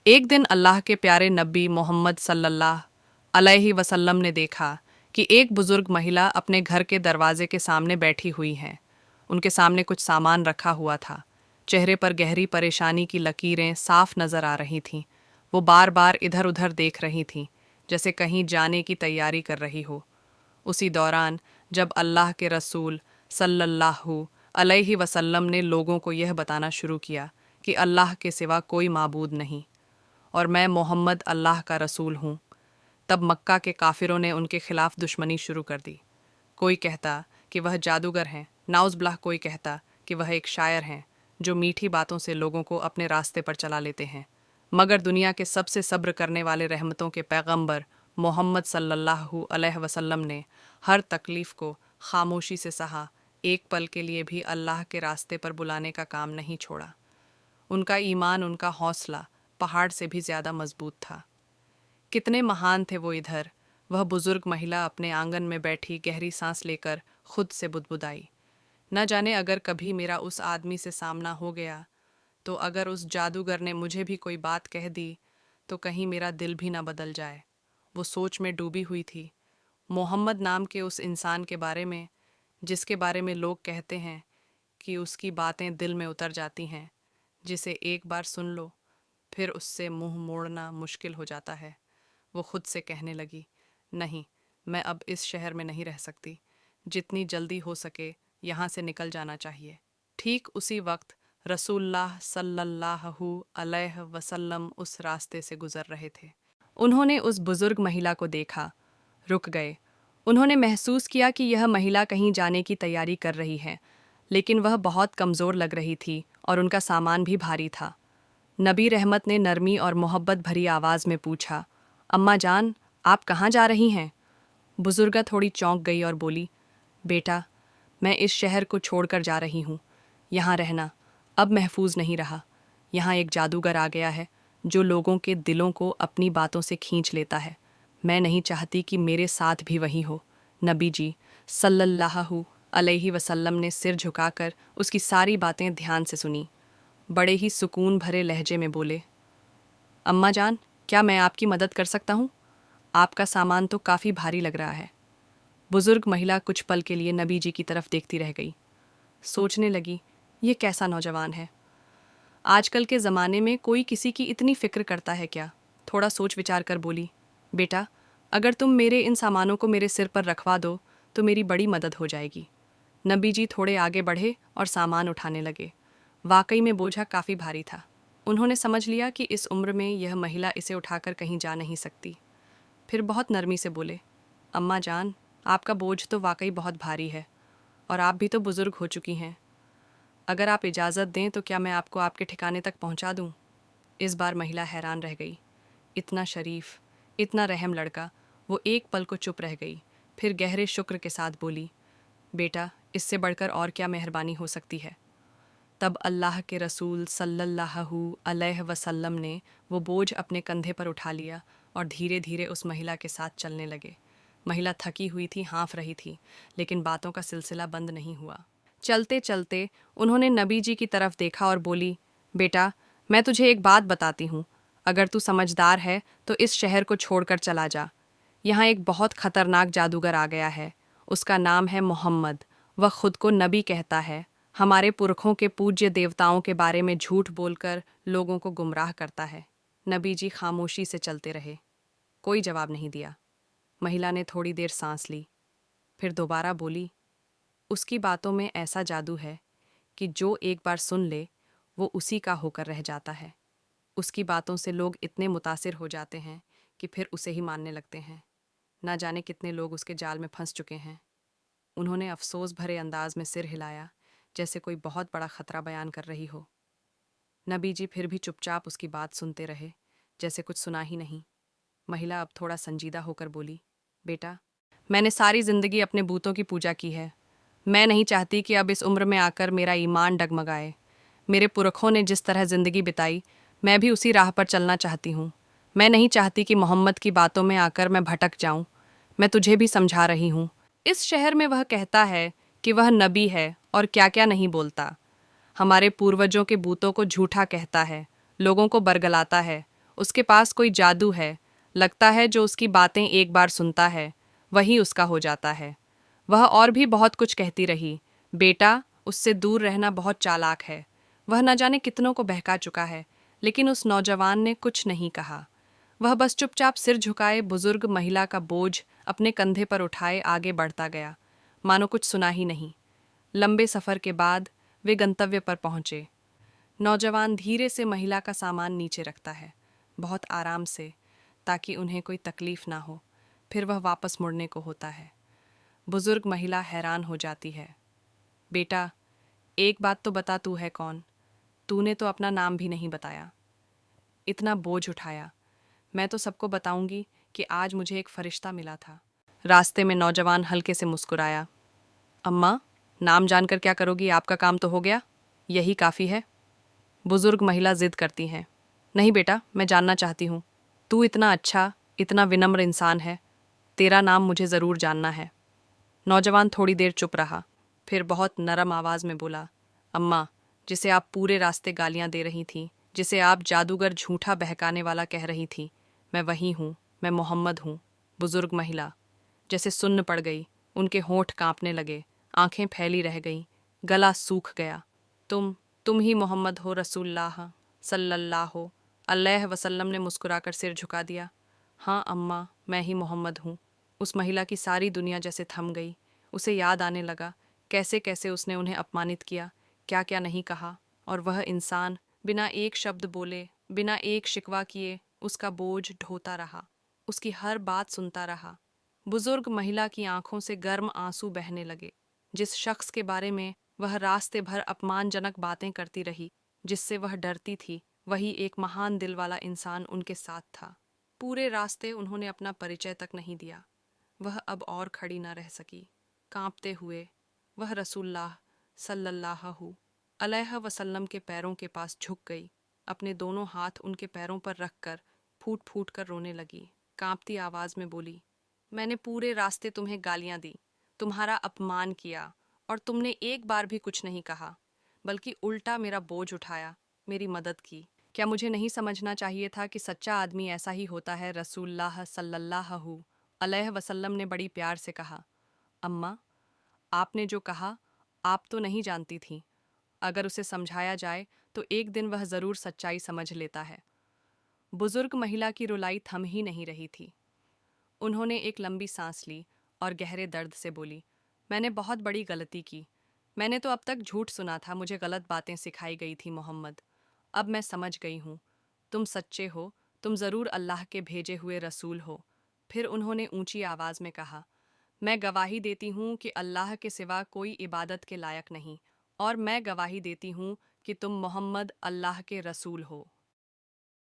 एक दिन अल्लाह के प्यारे नबी मोहम्मद सल्लल्लाहु अलैहि वसल्लम ने देखा कि एक बुजुर्ग महिला अपने घर के दरवाजे के सामने बैठी हुई है। उनके सामने कुछ सामान रखा हुआ था। चेहरे पर गहरी परेशानी की लकीरें साफ नजर आ रही थीं। वो बार बार इधर उधर देख रही थीं, जैसे कहीं जाने की तैयारी कर रही हो। उसी दौरान जब अल्लाह के रसूल सल्लल्लाहु अलैहि वसल्लम ने लोगों को यह बताना शुरू किया कि अल्लाह के सिवा कोई माबूद नहीं और मैं मोहम्मद अल्लाह का रसूल हूँ, तब मक्का के काफिरों ने उनके खिलाफ दुश्मनी शुरू कर दी। कोई कहता कि वह जादूगर हैं, नाउज़ कोई कहता कि वह एक शायर हैं जो मीठी बातों से लोगों को अपने रास्ते पर चला लेते हैं। मगर दुनिया के सबसे सब्र करने वाले रहमतों के पैगंबर मोहम्मद सल्लल्लाहु अलैहि वसल्लम ने हर तकलीफ़ को खामोशी से सहा, एक पल के लिए भी अल्लाह के रास्ते पर बुलाने का काम नहीं छोड़ा। उनका ईमान, उनका हौसला पहाड़ से भी ज़्यादा मजबूत था। कितने महान थे वो। इधर वह बुजुर्ग महिला अपने आंगन में बैठी गहरी सांस लेकर खुद से बुदबुदाई, न जाने अगर कभी मेरा उस आदमी से सामना हो गया तो, अगर उस जादूगर ने मुझे भी कोई बात कह दी तो कहीं मेरा दिल भी ना बदल जाए। वो सोच में डूबी हुई थी, मोहम्मद नाम के उस इंसान के बारे में, जिसके बारे में लोग कहते हैं कि उसकी बातें दिल में उतर जाती हैं, जिसे एक बार सुन लो फिर उससे मुंह मोड़ना मुश्किल हो जाता है। वो खुद से कहने लगी, नहीं, मैं अब इस शहर में नहीं रह सकती। जितनी जल्दी हो सके यहाँ से निकल जाना चाहिए। ठीक उसी वक्त रसूलुल्लाह सल्लल्लाहु अलैहि वसल्लम उस रास्ते से गुजर रहे थे। उन्होंने उस बुजुर्ग महिला को देखा, रुक गए। उन्होंने महसूस किया कि यह महिला कहीं जाने की तैयारी कर रही है, लेकिन वह बहुत कमज़ोर लग रही थी और उनका सामान भी भारी था। नबी रहमत ने नरमी और मोहब्बत भरी आवाज़ में पूछा, अम्मा जान, आप कहाँ जा रही हैं? बुजुर्गा थोड़ी चौंक गई और बोली, बेटा, मैं इस शहर को छोड़कर जा रही हूँ। यहाँ रहना अब महफूज नहीं रहा। यहाँ एक जादूगर आ गया है जो लोगों के दिलों को अपनी बातों से खींच लेता है। मैं नहीं चाहती कि मेरे साथ भी वही हो। नबी जी सल्लल्लाहु अलैहि वसल्लम ने सिर झुकाकर उसकी सारी बातें ध्यान से सुनी। बड़े ही सुकून भरे लहजे में बोले, अम्मा जान, क्या मैं आपकी मदद कर सकता हूँ? आपका सामान तो काफ़ी भारी लग रहा है। बुजुर्ग महिला कुछ पल के लिए नबी जी की तरफ देखती रह गई। सोचने लगी, ये कैसा नौजवान है। आजकल के ज़माने में कोई किसी की इतनी फ़िक्र करता है क्या? थोड़ा सोच विचार कर बोली, बेटा, अगर तुम मेरे इन सामानों को मेरे सिर पर रखवा दो तो मेरी बड़ी मदद हो जाएगी। नबी जी थोड़े आगे बढ़े और सामान उठाने लगे। वाकई में बोझा काफ़ी भारी था। उन्होंने समझ लिया कि इस उम्र में यह महिला इसे उठाकर कहीं जा नहीं सकती। फिर बहुत नरमी से बोले, अम्मा जान, आपका बोझ तो वाकई बहुत भारी है और आप भी तो बुज़ुर्ग हो चुकी हैं। अगर आप इजाज़त दें तो क्या मैं आपको आपके ठिकाने तक पहुंचा दूं? इस बार महिला हैरान रह गई। इतना शरीफ, इतना रहम लड़का। वो एक पल को चुप रह गई, फिर गहरे शुक्र के साथ बोली, बेटा, इससे बढ़कर और क्या मेहरबानी हो सकती है। तब अल्लाह के रसूल सल्लल्लाहु अलैहि वसल्लम ने वो बोझ अपने कंधे पर उठा लिया और धीरे धीरे उस महिला के साथ चलने लगे। महिला थकी हुई थी, हाँफ रही थी, लेकिन बातों का सिलसिला बंद नहीं हुआ। चलते चलते उन्होंने नबी जी की तरफ देखा और बोली, बेटा, मैं तुझे एक बात बताती हूँ। अगर तू समझदार है तो इस शहर को छोड़कर चला जा। यहाँ एक बहुत खतरनाक जादूगर आ गया है। उसका नाम है मोहम्मद। वह खुद को नबी कहता है। हमारे पुरखों के पूज्य देवताओं के बारे में झूठ बोलकर लोगों को गुमराह करता है। नबी जी खामोशी से चलते रहे। कोई जवाब नहीं दिया। महिला ने थोड़ी देर सांस ली, फिर दोबारा बोली, उसकी बातों में ऐसा जादू है कि जो एक बार सुन ले वो उसी का होकर रह जाता है। उसकी बातों से लोग इतने मुतासिर हो जाते हैं कि फिर उसे ही मानने लगते हैं। ना जाने कितने लोग उसके जाल में फंस चुके हैं। उन्होंने अफसोस भरे अंदाज में सिर हिलाया, जैसे कोई बहुत बड़ा खतरा बयान कर रही हो। नबी जी फिर भी चुपचाप उसकी बात सुनते रहे, जैसे कुछ सुना ही नहीं। महिला अब थोड़ा संजीदा होकर बोली, बेटा, मैंने सारी जिंदगी अपने बूतों की पूजा की है। मैं नहीं चाहती कि अब इस उम्र में आकर मेरा ईमान डगमगाए। मेरे पुरखों ने जिस तरह जिंदगी बिताई, मैं भी उसी राह पर चलना चाहती हूँ। मैं नहीं चाहती कि मोहम्मद की बातों में आकर मैं भटक जाऊं। मैं तुझे भी समझा रही हूँ। इस शहर में वह कहता है कि वह नबी है और क्या क्या नहीं बोलता। हमारे पूर्वजों के बूतों को झूठा कहता है, लोगों को बरगलाता है, उसके पास कोई जादू है, लगता है जो उसकी बातें एक बार सुनता है वही उसका हो जाता है। वह और भी बहुत कुछ कहती रही। बेटा, उससे दूर रहना बहुत चालाक है, वह न जाने कितनों को बहका चुका है। लेकिन उस नौजवान ने कुछ नहीं कहा। वह बस चुपचाप सिर झुकाए बुजुर्ग महिला का बोझ अपने कंधे पर उठाए आगे बढ़ता गया, मानो कुछ सुना ही नहीं। लंबे सफर के बाद वे गंतव्य पर पहुंचे। नौजवान धीरे से महिला का सामान नीचे रखता है, बहुत आराम से, ताकि उन्हें कोई तकलीफ ना हो। फिर वह वापस मुड़ने को होता है। बुजुर्ग महिला हैरान हो जाती है। बेटा, एक बात तो बता, तू है कौन? तूने तो अपना नाम भी नहीं बताया, इतना बोझ उठाया। मैं तो सबको बताऊंगी कि आज मुझे एक फरिश्ता मिला था। रास्ते में नौजवान हल्के से मुस्कुराया। अम्मा, नाम जानकर क्या करोगी? आपका काम तो हो गया, यही काफ़ी है। बुजुर्ग महिला जिद करती हैं। नहीं बेटा, मैं जानना चाहती हूँ। तू इतना अच्छा, इतना विनम्र इंसान है, तेरा नाम मुझे ज़रूर जानना है। नौजवान थोड़ी देर चुप रहा, फिर बहुत नरम आवाज़ में बोला, अम्मा, जिसे आप पूरे रास्ते गालियाँ दे रही थीं, जिसे आप जादूगर झूठा बहकाने वाला कह रही थी, मैं वही हूँ, मैं मोहम्मद हूँ। बुजुर्ग महिला जैसे सुन्न पड़ गई, उनके होंठ कांपने लगे, आंखें फैली रह गईं, गला सूख गया। तुम ही मोहम्मद हो, रसूलुल्लाह सल्लल्लाहु अलैहि वसल्लम ने मुस्कुराकर सिर झुका दिया। हाँ अम्मा, मैं ही मोहम्मद हूँ। उस महिला की सारी दुनिया जैसे थम गई। उसे याद आने लगा कैसे कैसे उसने उन्हें अपमानित किया, क्या क्या नहीं कहा, और वह इंसान बिना एक शब्द बोले, बिना एक शिकवा किए उसका बोझ ढोता रहा, उसकी हर बात सुनता रहा। बुजुर्ग महिला की आंखों से गर्म आंसू बहने लगे। जिस शख्स के बारे में वह रास्ते भर अपमानजनक बातें करती रही, जिससे वह डरती थी, वही एक महान दिल वाला इंसान उनके साथ था। पूरे रास्ते उन्होंने अपना परिचय तक नहीं दिया। वह अब और खड़ी न रह सकी। कांपते हुए वह रसूलुल्लाह सल्लल्लाहु अलैहि वसल्लम के पैरों के पास झुक गई, अपने दोनों हाथ उनके पैरों पर रखकर फूट फूट कर रोने लगी। कांपती आवाज में बोली, मैंने पूरे रास्ते तुम्हें गालियां दी, तुम्हारा अपमान किया, और तुमने एक बार भी कुछ नहीं कहा, बल्कि उल्टा मेरा बोझ उठाया, मेरी मदद की। क्या मुझे नहीं समझना चाहिए था कि सच्चा आदमी ऐसा ही होता है? रसूलुल्लाह सल्लल्लाहु अलैहि वसल्लम ने बड़ी प्यार से कहा। अम्मा, आपने जो कहा आप तो नहीं जानती थीं। अगर उसे समझाया जाए तो एक दिन वह ज़रूर सच्चाई समझ लेता है। बुजुर्ग महिला की रुलाई थम ही नहीं रही थी। उन्होंने एक लंबी सांस ली और गहरे दर्द से बोली, मैंने बहुत बड़ी गलती की। मैंने तो अब तक झूठ सुना था, मुझे गलत बातें सिखाई गई थी मोहम्मद। अब मैं समझ गई हूँ, तुम सच्चे हो, तुम ज़रूर अल्लाह के भेजे हुए रसूल हो। फिर उन्होंने ऊंची आवाज़ में कहा, मैं गवाही देती हूँ कि अल्लाह के सिवा कोई इबादत के लायक नहीं, और मैं गवाही देती हूँ कि तुम मोहम्मद अल्लाह के रसूल हो।